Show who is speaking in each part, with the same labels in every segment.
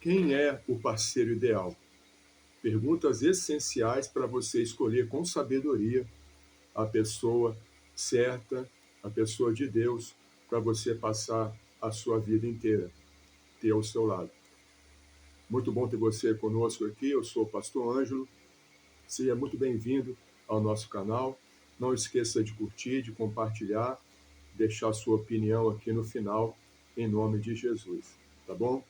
Speaker 1: Quem é o parceiro ideal? Perguntas essenciais para você escolher com sabedoria a pessoa certa, a pessoa de Deus, para você passar a sua vida inteira, ter ao seu lado. Muito bom ter você conosco aqui, eu sou o pastor Ângelo, seja muito bem-vindo ao nosso canal. Não esqueça de curtir, de compartilhar, deixar sua opinião aqui no final, em nome de Jesus, tá bom?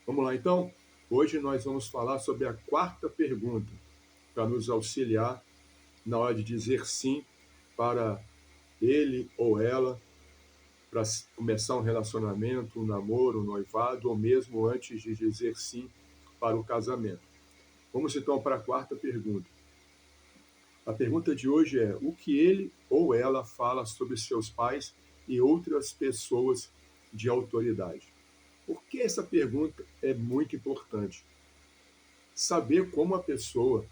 Speaker 1: Vamos lá então? Hoje nós vamos falar sobre a quarta pergunta, para nos auxiliar na hora de dizer sim para ele ou ela, para começar um relacionamento, um namoro, um noivado, ou mesmo antes de dizer sim para o casamento. Vamos então para a quarta pergunta. A pergunta de hoje é: o que ele ou ela fala sobre seus pais e outras pessoas de autoridade? Por que essa pergunta é muito importante? Saber como a pessoa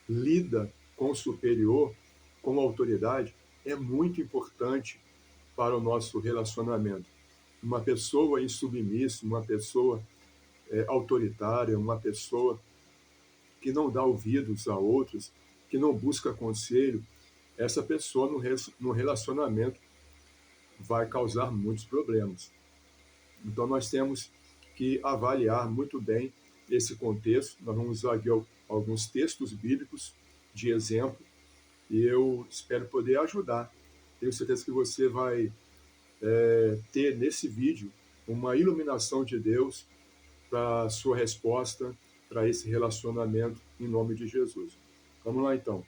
Speaker 1: lida com o superior, com a autoridade, é muito importante para o nosso relacionamento. Uma pessoa insubmissa, uma pessoa autoritária, uma pessoa que não dá ouvidos a outros, que não busca conselho, essa pessoa no relacionamento vai causar muitos problemas. Então nós temos que avaliar muito bem esse contexto. Nós vamos usar aqui alguns textos bíblicos de exemplo e eu espero poder ajudar. Tenho certeza que você vai ter nesse vídeo uma iluminação de Deus para a sua resposta para esse relacionamento em nome de Jesus. Vamos lá então.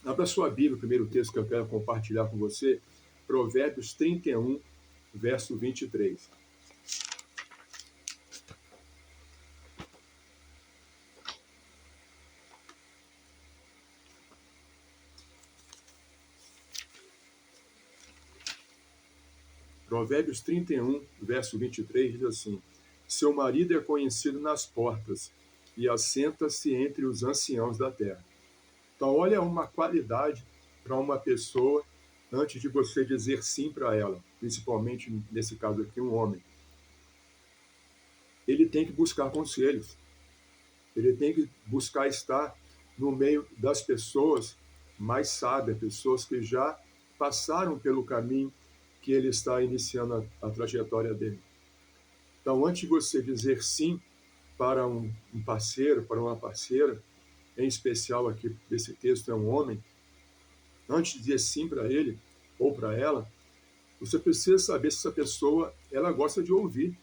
Speaker 1: Abra sua Bíblia, o primeiro texto que eu quero compartilhar com você, Provérbios 31, verso 23. Provérbios 31, verso 23 diz assim: seu marido é conhecido nas portas e assenta-se entre os anciãos da terra. Então, olha uma qualidade para uma pessoa antes de você dizer sim para ela, principalmente nesse caso aqui, um homem. Ele tem que buscar conselhos, ele tem que buscar estar no meio das pessoas mais sábias, pessoas que já passaram pelo caminho que ele está iniciando a trajetória dele. Então, antes de você dizer sim para um parceiro, para uma parceira, em especial aqui desse texto é um homem, antes de dizer sim para ele ou para ela, você precisa saber se essa pessoa ela gosta de ouvir,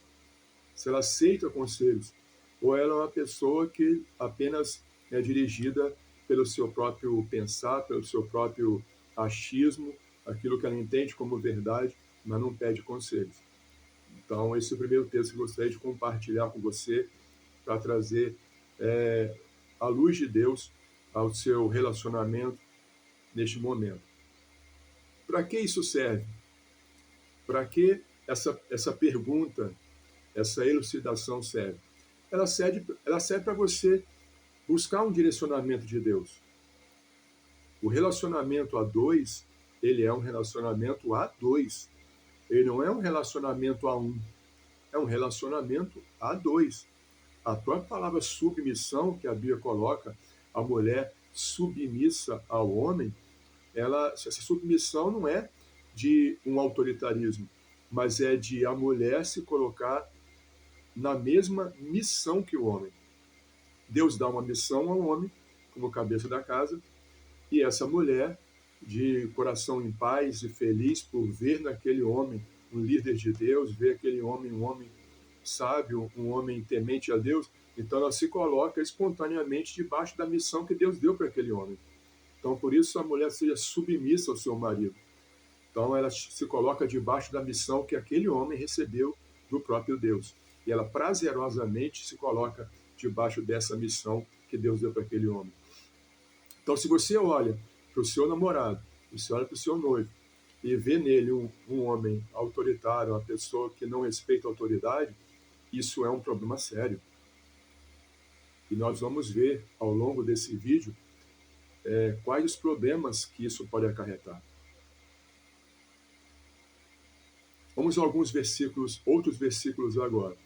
Speaker 1: se ela aceita conselhos, ou ela é uma pessoa que apenas é dirigida pelo seu próprio pensar, pelo seu próprio achismo, aquilo que ela entende como verdade, mas não pede conselhos. Então, esse é o primeiro texto que eu gostaria de compartilhar com você para trazer a luz de Deus ao seu relacionamento neste momento. Para que isso serve? Para que essa pergunta, essa elucidação serve? Ela serve para você buscar um direcionamento de Deus. O relacionamento a dois, ele é um relacionamento a dois. Ele não é um relacionamento a um. É um relacionamento a dois. A própria palavra submissão, que a Bíblia coloca, a mulher submissa ao homem, essa submissão não é de um autoritarismo, mas é de a mulher se colocar na mesma missão que o homem. Deus dá uma missão ao homem, como cabeça da casa, e essa mulher, de coração em paz e feliz por ver naquele homem um líder de Deus, ver aquele homem um homem sábio, um homem temente a Deus, então ela se coloca espontaneamente debaixo da missão que Deus deu para aquele homem. Então, por isso, a mulher seja submissa ao seu marido. Então, ela se coloca debaixo da missão que aquele homem recebeu do próprio Deus. E ela prazerosamente se coloca debaixo dessa missão que Deus deu para aquele homem. Então, se você olha para o seu namorado, você olha para o seu noivo, e vê nele um homem autoritário, uma pessoa que não respeita a autoridade, isso é um problema sério. E nós vamos ver ao longo desse vídeo quais os problemas que isso pode acarretar. Vamos a alguns versículos, outros versículos agora.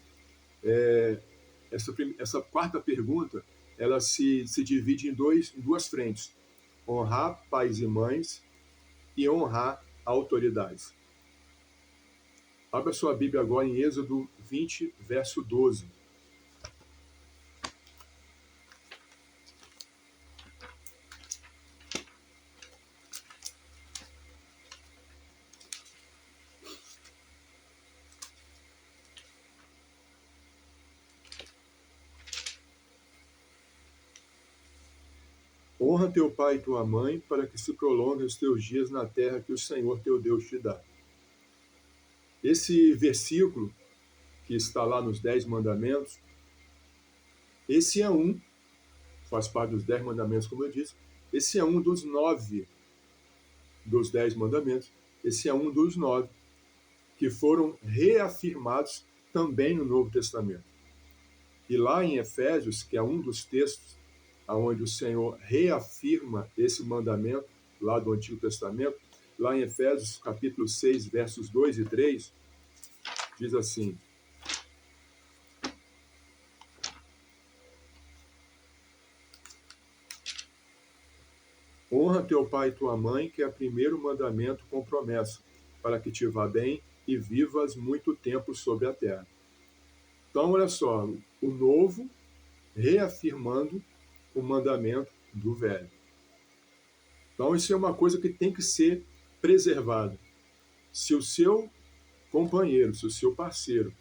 Speaker 1: essa quarta pergunta, ela se divide em duas frentes: honrar pais e mães e honrar autoridades. Abra sua Bíblia agora em Êxodo 20, verso 12. Honra teu pai e tua mãe, para que se prolonguem os teus dias na terra que o Senhor teu Deus te dá. Esse versículo, que está lá nos 10 mandamentos, esse é faz parte dos 10 mandamentos, como eu disse, esse é um dos 9 dos 10 mandamentos, esse é um dos 9 que foram reafirmados também no Novo Testamento. E lá em Efésios, que é um dos textos onde o Senhor reafirma esse mandamento, lá do Antigo Testamento, lá em Efésios capítulo 6, versos 2 e 3, diz assim: honra teu pai e tua mãe, que é o primeiro mandamento com promessa, para que te vá bem e vivas muito tempo sobre a terra. Então, olha só, o novo reafirmando o mandamento do velho. Então, isso é uma coisa que tem que ser preservada. Se o seu companheiro, se o seu parceiro,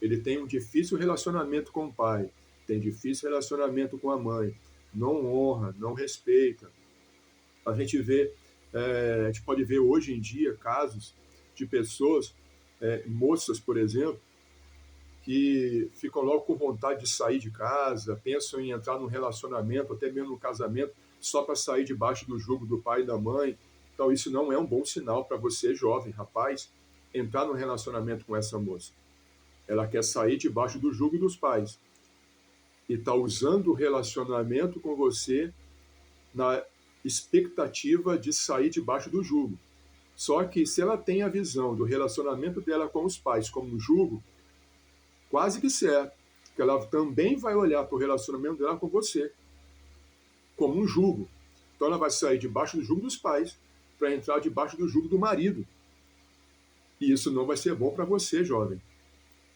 Speaker 1: ele tem um difícil relacionamento com o pai, tem difícil relacionamento com a mãe, não honra, não respeita, a gente pode ver hoje em dia casos de pessoas, moças, por exemplo, que ficam logo com vontade de sair de casa, pensam em entrar num relacionamento, até mesmo no casamento, só para sair debaixo do jugo do pai e da mãe. Então, isso não é um bom sinal para você, jovem, rapaz, entrar num relacionamento com essa moça. Ela quer sair debaixo do jugo dos pais e está usando o relacionamento com você na expectativa de sair debaixo do jugo. Só que se ela tem a visão do relacionamento dela com os pais como um jugo, quase que certo que ela também vai olhar para o relacionamento dela com você como um jugo. Então ela vai sair debaixo do jugo dos pais para entrar debaixo do jugo do marido. E isso não vai ser bom para você, jovem.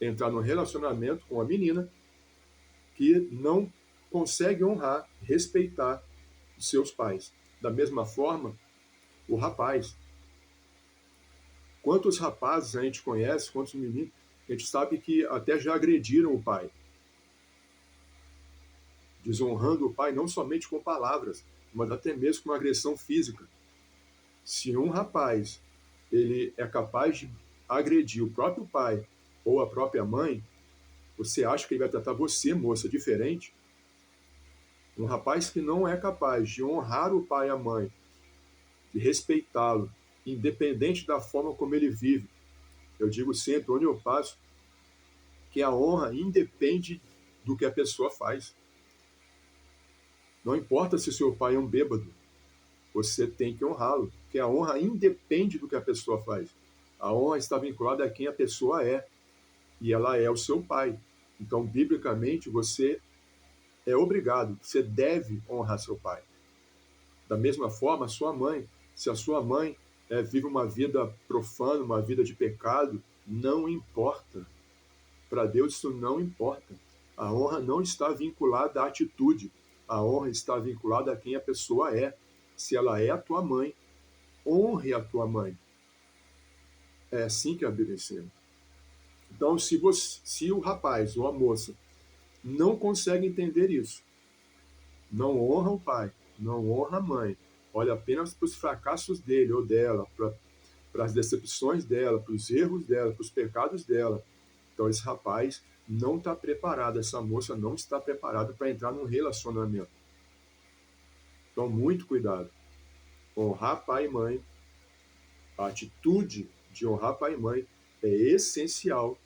Speaker 1: Entrar num relacionamento com uma menina que não consegue honrar, respeitar os seus pais. Da mesma forma, o rapaz. Quantos rapazes a gente conhece, quantos meninos, a gente sabe que até já agrediram o pai. Desonrando o pai não somente com palavras, mas até mesmo com uma agressão física. Se um rapaz ele é capaz de agredir o próprio pai ou a própria mãe, você acha que ele vai tratar você, moça, diferente? Um rapaz que não é capaz de honrar o pai e a mãe, de respeitá-lo, independente da forma como ele vive. Eu digo sempre, onde eu passo, que a honra independe do que a pessoa faz. Não importa se seu pai é um bêbado, você tem que honrá-lo, porque a honra independe do que a pessoa faz. A honra está vinculada a quem a pessoa é, e ela é o seu pai. Então, biblicamente, você é obrigado, você deve honrar seu pai. Da mesma forma, a sua mãe. Se a sua mãe vive uma vida profana, uma vida de pecado, não importa. Para Deus isso não importa. A honra não está vinculada à atitude. A honra está vinculada a quem a pessoa é. Se ela é a tua mãe, honre a tua mãe. É assim que a Bíblia ensina. Então, se o rapaz ou a moça não consegue entender isso, não honra o pai, não honra a mãe, olha apenas para os fracassos dele ou dela, para as decepções dela, para os erros dela, para os pecados dela, então esse rapaz não está preparado, essa moça não está preparada para entrar num relacionamento. Então, muito cuidado. Honrar pai e mãe, a atitude de honrar pai e mãe é essencial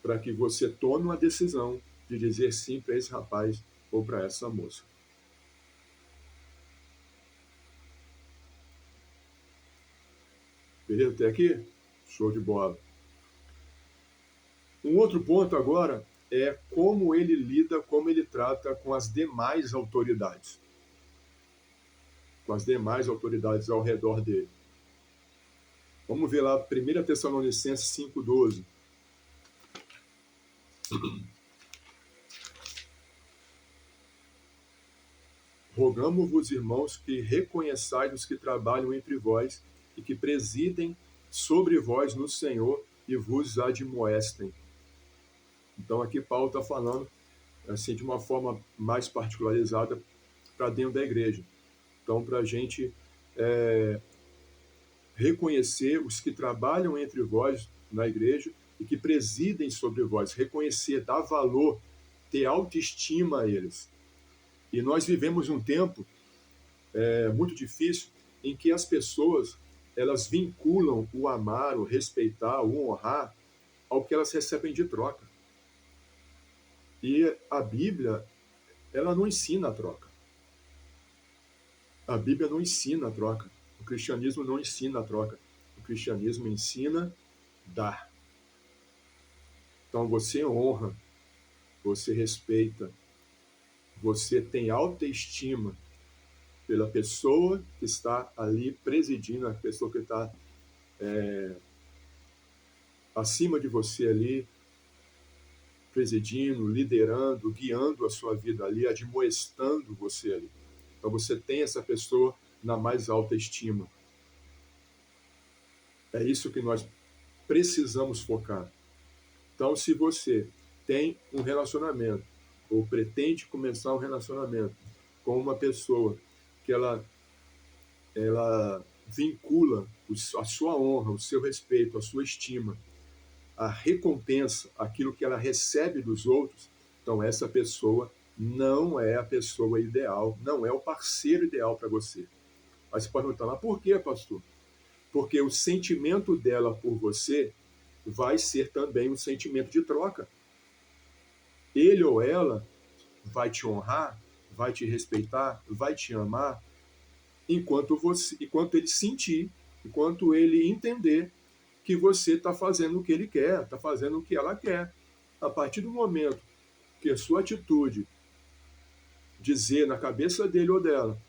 Speaker 1: para que você tome uma decisão de dizer sim para esse rapaz ou para essa moça. Beleza até aqui? Show de bola. Um outro ponto agora é como ele lida, como ele trata com as demais autoridades. Com as demais autoridades ao redor dele. Vamos ver lá 1 Tessalonicenses 5,12. Rogamo-vos, irmãos, que reconheçais os que trabalham entre vós e que presidem sobre vós no Senhor e vos admoestem. Então aqui Paulo está falando assim, de uma forma mais particularizada para dentro da igreja. Então, para a gente reconhecer os que trabalham entre vós na igreja e que presidem sobre vós, reconhecer, dar valor, ter autoestima a eles. E nós vivemos um tempo muito difícil em que as pessoas elas vinculam o amar, o respeitar, o honrar ao que elas recebem de troca. E a Bíblia, ela não ensina a troca. A Bíblia não ensina a troca. O cristianismo não ensina a troca. O cristianismo ensina dar. Então você honra, você respeita, você tem autoestima pela pessoa que está ali presidindo, a pessoa que está acima de você ali, presidindo, liderando, guiando a sua vida ali, admoestando você ali. Então você tem essa pessoa na mais alta estima. É isso que nós precisamos focar. Então, se você tem um relacionamento, ou pretende começar um relacionamento com uma pessoa que ela vincula a sua honra, o seu respeito, a sua estima, a recompensa, aquilo que ela recebe dos outros, então essa pessoa não é a pessoa ideal, não é o parceiro ideal para você. Mas você pode perguntar, mas por quê, pastor? Porque o sentimento dela por você vai ser também um sentimento de troca. Ele ou ela vai te honrar, vai te respeitar, vai te amar, enquanto ele sentir, enquanto ele entender que você está fazendo o que ele quer, está fazendo o que ela quer. A partir do momento que a sua atitude dizer na cabeça dele ou dela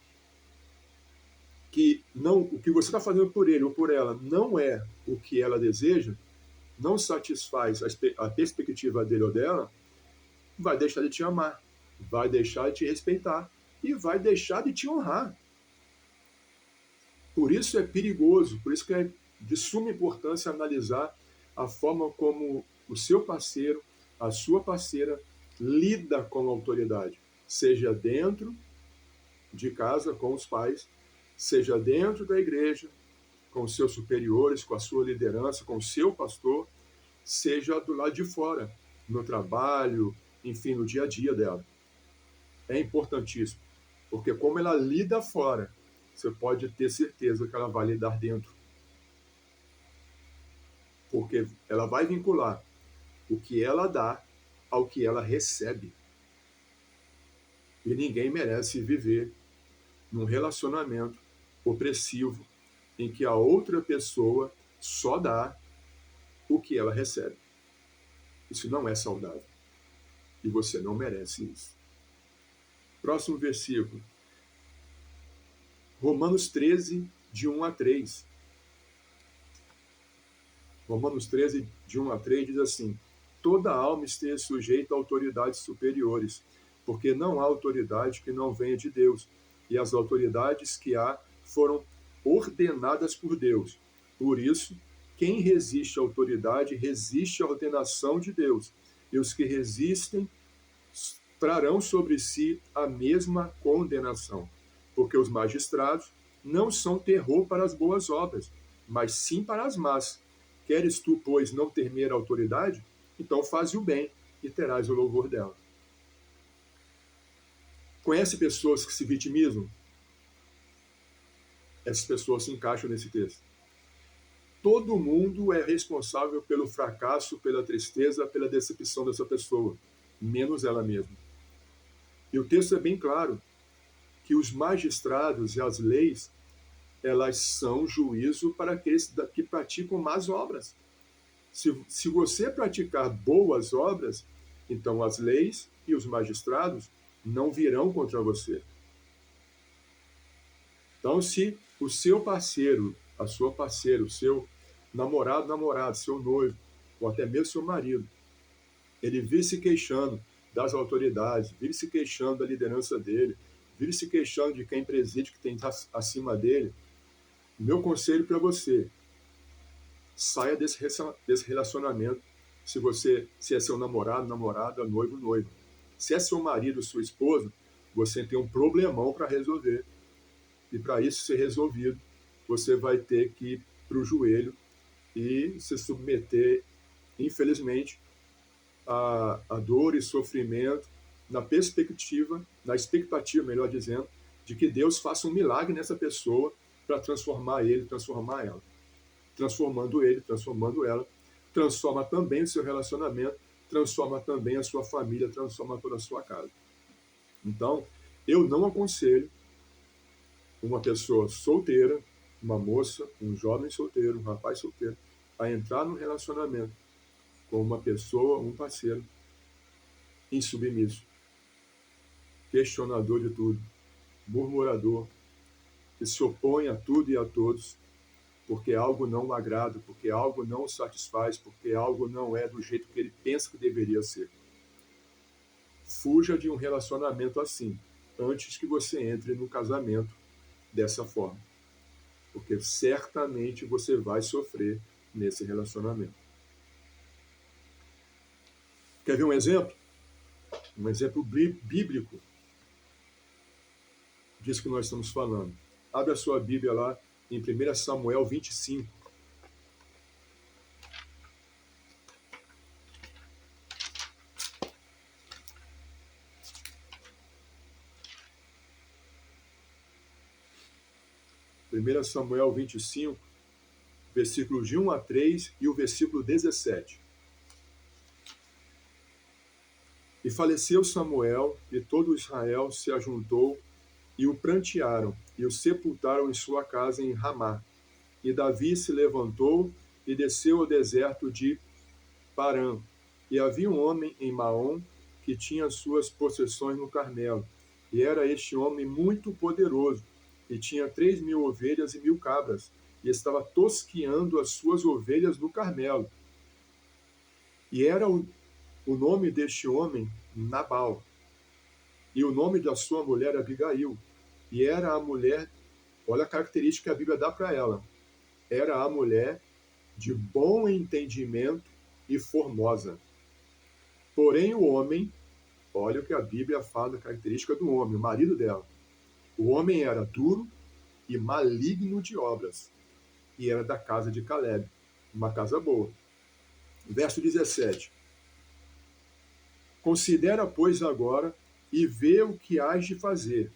Speaker 1: que não, o que você está fazendo por ele ou por ela não é o que ela deseja, não satisfaz a perspectiva dele ou dela, vai deixar de te amar, vai deixar de te respeitar e vai deixar de te honrar. Por isso é perigoso, por isso que é de suma importância analisar a forma como o seu parceiro, a sua parceira lida com a autoridade, seja dentro de casa com os pais, seja dentro da igreja, com os seus superiores, com a sua liderança, com o seu pastor, seja do lado de fora, no trabalho, enfim, no dia a dia dela. É importantíssimo, porque como ela lida fora, você pode ter certeza que ela vai lidar dentro. Porque ela vai vincular o que ela dá ao que ela recebe. E ninguém merece viver num relacionamento opressivo em que a outra pessoa só dá o que ela recebe. Isso não é saudável. E você não merece isso. Próximo versículo. Romanos 13, de 1 a 3. Romanos 13, de 1 a 3 diz assim: toda alma esteja sujeita a autoridades superiores, porque não há autoridade que não venha de Deus, e as autoridades que há foram ordenadas por Deus. Por isso, quem resiste à autoridade resiste à ordenação de Deus, e os que resistem trarão sobre si a mesma condenação, porque os magistrados não são terror para as boas obras, mas sim para as más. Queres tu, pois, não temer a autoridade? Então faze o bem e terás o louvor dela. Conhece pessoas que se vitimizam? Essas pessoas se encaixam nesse texto. Todo mundo é responsável pelo fracasso, pela tristeza, pela decepção dessa pessoa, menos ela mesma. E o texto é bem claro, que os magistrados e as leis, elas são juízo para aqueles que praticam más obras. Se você praticar boas obras, Então as leis e os magistrados não virão contra você. Então, se o seu parceiro, a sua parceira, o seu namorado, seu noivo, ou até mesmo seu marido, ele vive se queixando das autoridades, vive se queixando da liderança dele, vive se queixando de quem preside, que tem acima dele, meu conselho para você: saia desse relacionamento. Se é seu namorado, namorada, noivo, noiva. Se é seu marido, sua esposa, você tem um problemão para resolver. E para isso ser resolvido, você vai ter que ir para o joelho e se submeter, infelizmente, a dor e sofrimento, na expectativa, melhor dizendo, de que Deus faça um milagre nessa pessoa para transformar ele, transformar ela. Transformando ele, transformando ela, transforma também o seu relacionamento, transforma também a sua família, transforma toda a sua casa. Então, eu não aconselho uma pessoa solteira, uma moça, um jovem solteiro, um rapaz solteiro, a entrar num relacionamento com uma pessoa, um parceiro, insubmisso, questionador de tudo, murmurador, que se opõe a tudo e a todos, porque algo não o agrada, porque algo não o satisfaz, porque algo não é do jeito que ele pensa que deveria ser. Fuja de um relacionamento assim, antes que você entre no casamento dessa forma, porque certamente você vai sofrer nesse relacionamento. Quer ver um exemplo? Um exemplo bíblico disso que nós estamos falando. Abre a sua Bíblia lá em 1 Samuel 25. Primeira Samuel 25, versículos de 1 a 3 e o versículo 17. E faleceu Samuel, e todo Israel se ajuntou, e o prantearam, e o sepultaram em sua casa em Ramá. E Davi se levantou e desceu ao deserto de Parã. E havia um homem em Maom que tinha suas possessões no Carmelo. E era este homem muito poderoso, e tinha 3.000 ovelhas e 1.000 cabras, e estava tosqueando as suas ovelhas no Carmelo. E era o nome deste homem Nabal, e o nome da sua mulher Abigail. E era a mulher, olha a característica que a Bíblia dá para ela, era a mulher de bom entendimento e formosa. Porém o homem, olha o que a Bíblia fala da característica do homem, o marido dela. O homem era duro e maligno de obras, e era da casa de Caleb, uma casa boa. Verso 17. Considera, pois, agora e vê o que hás de fazer,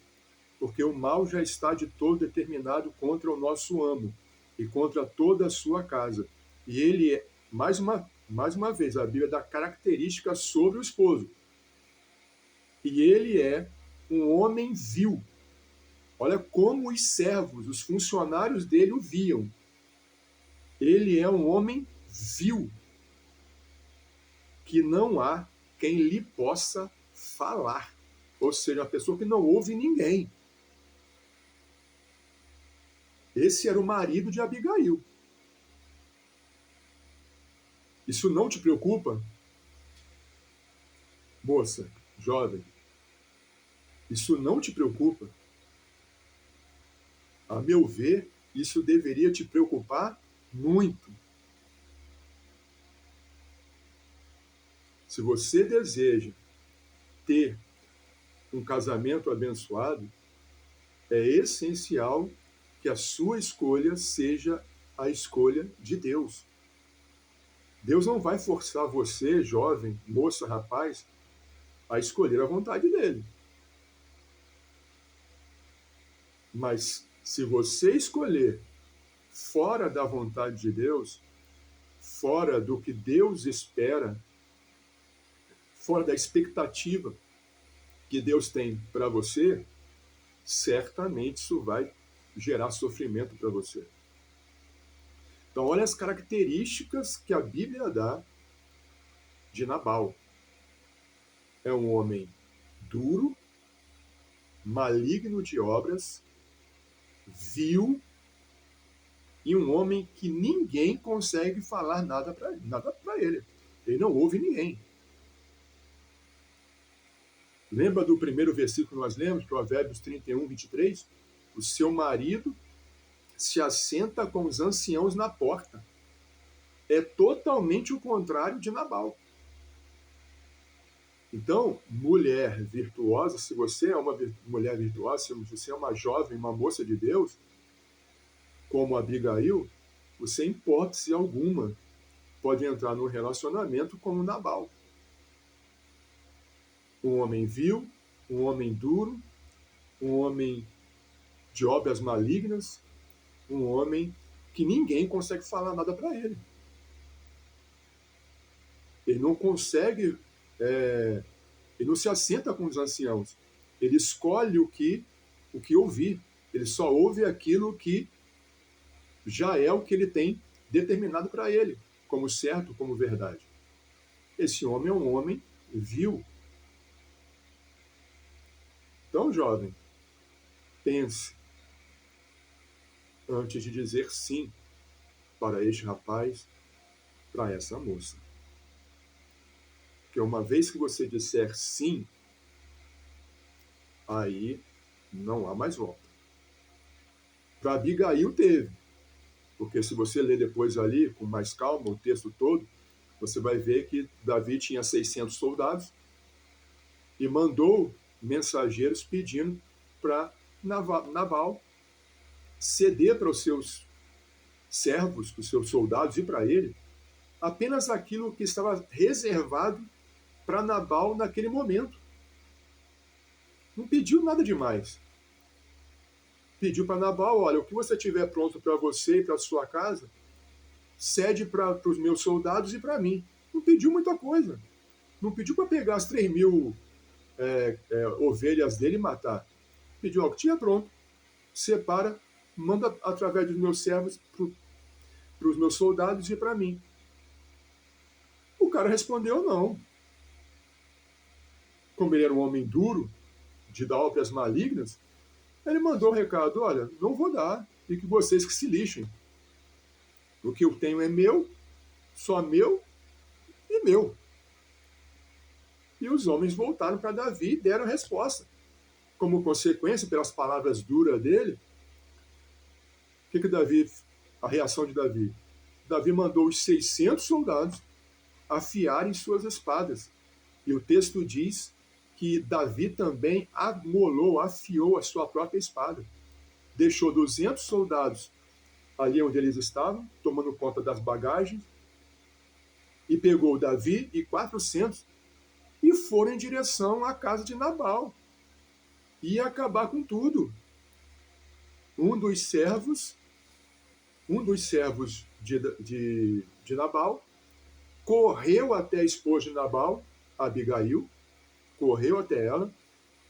Speaker 1: porque o mal já está de todo determinado contra o nosso amo e contra toda a sua casa. E ele é, mais uma vez, a Bíblia dá características sobre o esposo. E ele é um homem vil. Olha como os servos, os funcionários dele o viam. Ele é um homem vil, que não há quem lhe possa falar. Ou seja, uma pessoa que não ouve ninguém. Esse era o marido de Abigail. Isso não te preocupa? Moça, jovem, isso não te preocupa? A meu ver, isso deveria te preocupar muito. Se você deseja ter um casamento abençoado, é essencial que a sua escolha seja a escolha de Deus. Deus não vai forçar você, jovem, moça, rapaz, a escolher a vontade dele. Mas se você escolher fora da vontade de Deus, fora do que Deus espera, fora da expectativa que Deus tem para você, certamente isso vai gerar sofrimento para você. Então, olha as características que a Bíblia dá de Nabal. é um homem duro, maligno de obras, vil, e um homem que ninguém consegue falar nada para ele. Ele não ouve ninguém. Lembra do primeiro versículo que nós lemos, Provérbios 31, 23? O seu marido se assenta com os anciãos na porta. É totalmente o contrário de Nabal. Então, mulher virtuosa, se você é uma mulher virtuosa, se você é uma jovem, uma moça de Deus, como Abigail, você, em hipótese alguma, pode entrar num relacionamento como Nabal. Um homem vil, um homem duro, um homem de obras malignas, um homem que ninguém consegue falar nada para ele. Ele não consegue, ele não se assenta com os anciãos. Ele escolhe o que ouvir. Ele só ouve aquilo que já é o que ele tem determinado para ele, como certo, como verdade. Esse homem é um homem vil. Então, jovem, pense antes de dizer sim para este rapaz, para essa moça. Porque uma vez que você disser sim, aí não há mais volta. Para Abigail teve, porque se você ler depois ali, com mais calma, o texto todo, você vai ver que Davi tinha 600 soldados e mandou mensageiros pedindo para Nabal ceder para os seus servos, para os seus soldados e para ele, apenas aquilo que estava reservado para Nabal naquele momento. Não pediu nada demais. Pediu para Nabal, olha, o que você tiver pronto para você e para a sua casa, cede para os meus soldados e para mim. Não pediu muita coisa. Não pediu para pegar as 3.000 ovelhas dele e matar. Pediu, ó, o que tiver pronto, separa, manda através dos meus servos para os meus soldados e para mim. O cara respondeu não. Como ele era um homem duro, de dar obras malignas, ele mandou o recado, olha, não vou dar, e que vocês que se lixem. O que eu tenho é meu, só meu e meu. E os homens voltaram para Davi e deram a resposta. Como consequência, pelas palavras duras dele, o que Davi, a reação de Davi? Davi mandou os 600 soldados afiarem suas espadas. E o texto diz que Davi também afiou a sua própria espada. Deixou 200 soldados ali onde eles estavam, tomando conta das bagagens, e pegou Davi e 400 e foram em direção à casa de Nabal. Ia acabar com tudo. Um dos servos de Nabal correu até a esposa de Nabal, Abigail, correu até ela,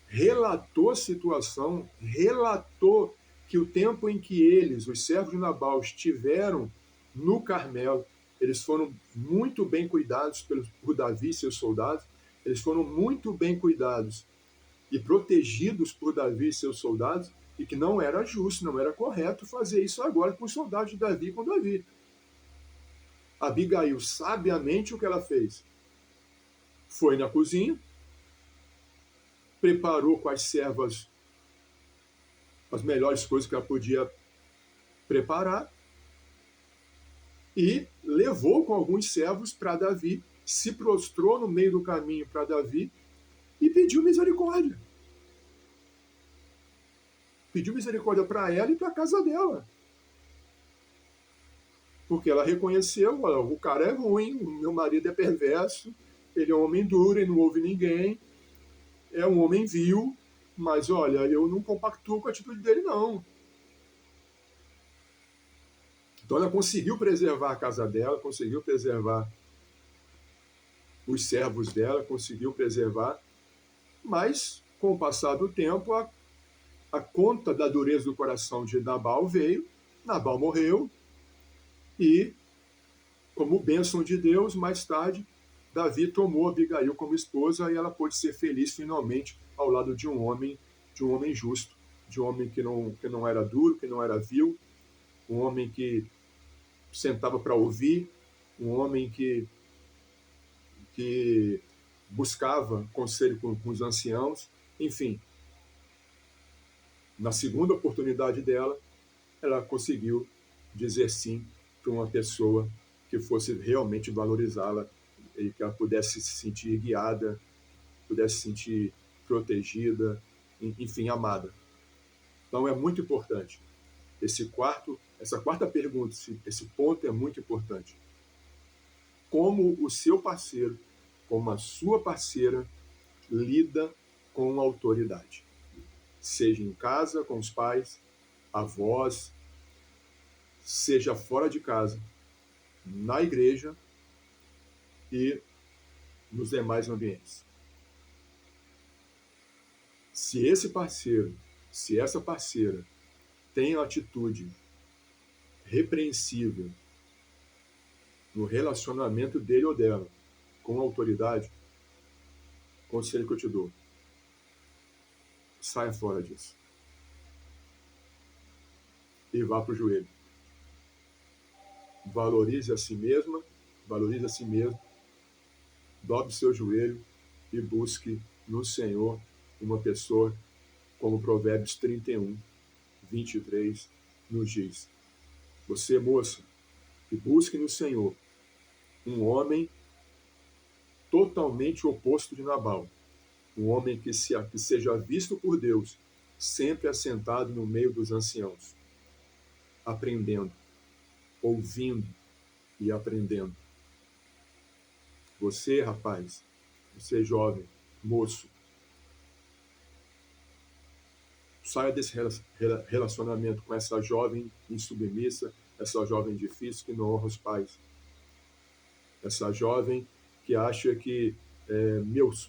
Speaker 1: relatou a situação, relatou que o tempo em que eles, os servos de Nabal, estiveram no Carmelo, eles foram muito bem cuidados por Davi e seus soldados, eles foram muito bem cuidados e protegidos por Davi e seus soldados, e que não era justo, não era correto fazer isso agora com os soldados de Davi e com Davi. Abigail, sabiamente, o que ela fez? Foi na cozinha, preparou com as servas as melhores coisas que ela podia preparar e levou com alguns servos para Davi, se prostrou no meio do caminho para Davi e pediu misericórdia. Pediu misericórdia para ela e para a casa dela. Porque ela reconheceu, olha, o cara é ruim, o meu marido é perverso, ele é um homem duro, ele não ouve ninguém, é um homem vil, mas olha, eu não compactuo com a atitude dele, não. Então ela conseguiu preservar a casa dela, conseguiu preservar os servos dela, conseguiu preservar, mas com o passar do tempo, a conta da dureza do coração de Nabal veio, Nabal morreu, e, como bênção de Deus, mais tarde, Davi tomou Abigail como esposa e ela pôde ser feliz finalmente ao lado de um homem justo, de um homem que não era duro, que não era vil, um homem que sentava para ouvir, um homem que buscava conselho com os anciãos. Enfim, na segunda oportunidade dela, ela conseguiu dizer sim para uma pessoa que fosse realmente valorizá-la e que ela pudesse se sentir guiada, pudesse se sentir protegida, enfim, amada. Então é muito importante. Essa quarta pergunta, esse ponto é muito importante. Como o seu parceiro, como a sua parceira, lida com a autoridade. Seja em casa, com os pais, avós, seja fora de casa, na igreja e nos demais ambientes. Se esse parceiro, se essa parceira tem atitude repreensível no relacionamento dele ou dela com a autoridade, conselho que eu te dou: saia fora disso. E vá para o joelho. Valorize a si mesma, valorize a si mesmo, dobre seu joelho e busque no Senhor uma pessoa, como Provérbios 31, 23 nos diz. Você, moça, que busque no Senhor um homem totalmente oposto de Nabal, um homem que seja visto por Deus, sempre assentado no meio dos anciãos, aprendendo, ouvindo e aprendendo. Você, rapaz, você jovem, moço, saia desse relacionamento com essa jovem insubmissa, essa jovem difícil que não honra os pais, essa jovem que acha que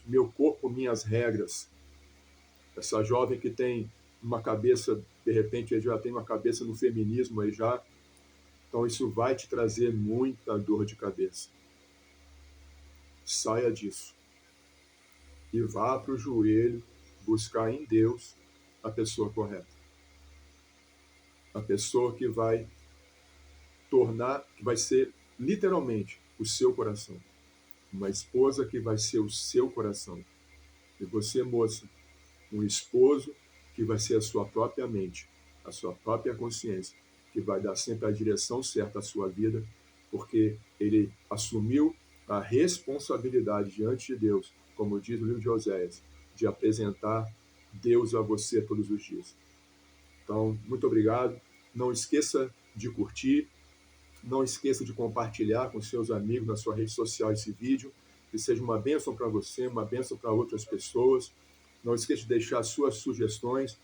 Speaker 1: meu corpo, minhas regras, essa jovem que tem uma cabeça, de repente já tem uma cabeça no feminismo aí já, então isso vai te trazer muita dor de cabeça. Saia disso e vá para o joelho buscar em Deus a pessoa correta, a pessoa que vai ser literalmente o seu coração, uma esposa que vai ser o seu coração, e você, moça, um esposo que vai ser a sua própria mente, a sua própria consciência, que vai dar sempre a direção certa à sua vida, porque ele assumiu a responsabilidade diante de Deus, como diz o livro de Oséias, de apresentar Deus a você todos os dias. Então, muito obrigado. Não esqueça de curtir, não esqueça de compartilhar com seus amigos na sua rede social esse vídeo, que seja uma bênção para você, uma bênção para outras pessoas. Não esqueça de deixar suas sugestões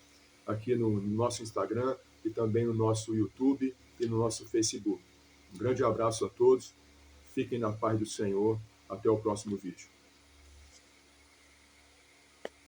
Speaker 1: aqui no nosso Instagram e também no nosso YouTube e no nosso Facebook. Um grande abraço a todos, fiquem na paz do Senhor, até o próximo vídeo.